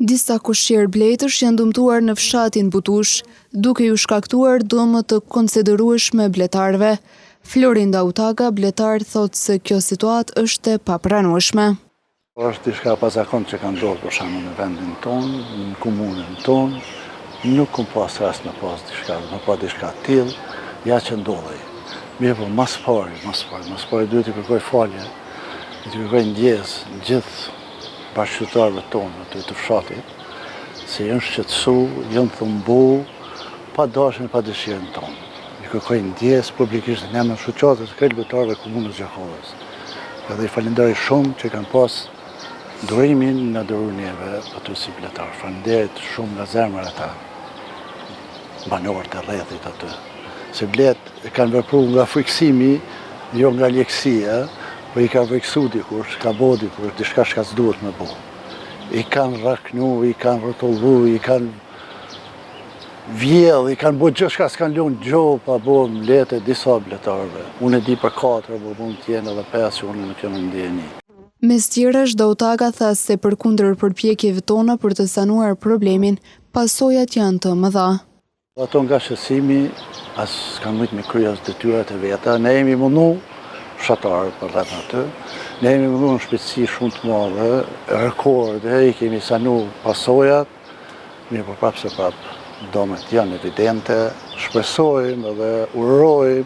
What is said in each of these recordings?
Disa kushqer bletësh janë dëmtuar në fshatin Butush, duke ju shkaktuar dëmë të konsiderueshme bletarëve. Florinda Utaga, bletar, thotë se kjo situatë është e papranueshme. Është diçka pazakon që kanë ndodhur për shembull në vendin tonë, në komunën tonë, nuk kam pas rast me pas diçka të tillë, ja që ndodhi. Mirë po mas pari duhet të kërkoj falje, të kërkoj ndjesë gjithë bashkëqytetarëve tonë të fshatit, se janë shqetësu, janë thumbu, pa dashjen e pa dëshirën tonë. I kërkoj ndjesë publikisht në emër shoqatës së lojtarëve të komunës Gjakovës. Edhe i falenderoj shumë që kanë pas durimin në duru neve aty si bletar. Falenderit shumë nga zemra ata banorët e rrethit aty. Se blet e kanë vepruar nga friksimi, jo nga lehtësia, po i ka friksu dikush, ka bo dikush, diçka që s'duhet me bo. I kanë raknu, i kanë rrotullu, i kanë vjell, i kanë bo gjë që s'kanë lënë gjohë pa bo mlete disa bletarëve. Unë e di për 4, po mund t'jenë edhe 5 që unë nuk jam ndjeni. Mes tjerash, Utaga tha se përkundër përpjekjeve tona për të sanuar problemin, pasojat janë të mëdha. Ato nga shqetësimi, as s'kanë mujtë me kryer detyrat e veta. Ne jemi mundu fshatarë për rreth aty. Ne jemi mundu në shpejtësi shumë të madhe, rekorde, i kemi sanu pasojat, mirë po prapë se prapë domet janë evidente, shpresojmë edhe urojmë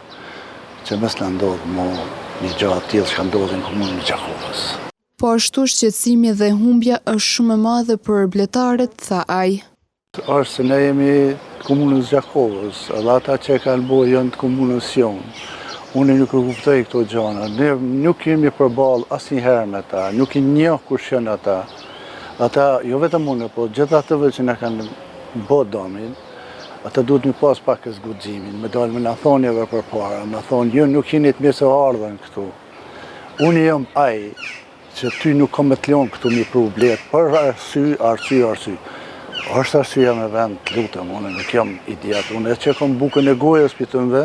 që mes në ndodhë mo një gjatë tillë që ka ndodhë në komunën e Gjakovës. Po ashtu shqetësimi dhe humbja është shumë e madhe për bletarët, tha ai. Është se ne jemi të komunës Gjakovës, edhe ata që kanë bo janë të komunës jonë. Unë nuk e kuptoj këto gjëra. Ne nuk jemi përballë asnjëherë me ata, nuk i njoh kush janë ata. Ata jo vetëm unë, po gjithë atëve që na kanë bë domin, ata duhet më pas pak zguximin, me dalë me na thonë edhe përpara, më thonë ju nuk jeni të mirë se ardhen këtu. Unë jam ai që ty nuk kam të lënë këtu mi pru blet, për arsye. Është arsyeja me vend, lutem, unë nuk jam idiot, unë që kam bukën e gojës pitëmve.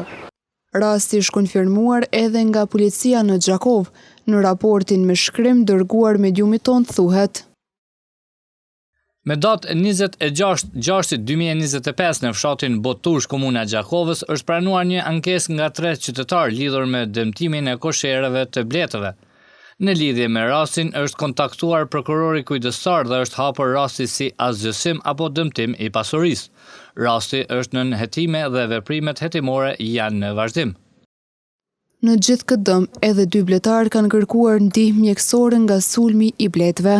Rasti është konfirmuar edhe nga policia në Gjakovë. Në raportin me shkrim dërguar mediumit ton thuhet: Me datë 26/6/2025 në fshatin Butush, komuna e Gjakovës, është pranuar një ankesë nga 3 qytetarë lidhur me dëmtimin e koshqerëve të bletëve. Në lidhje me rastin është kontaktuar prokurori kujdestar dhe është hapur rasti si asgjësim apo dëmtim i pasurisë. Rasti është nën hetime dhe veprimet hetimore janë në vazhdim. Në gjithë këtë dëm, edhe 2 bletarë kanë kërkuar ndihmë mjekësore nga sulmi i bletëve.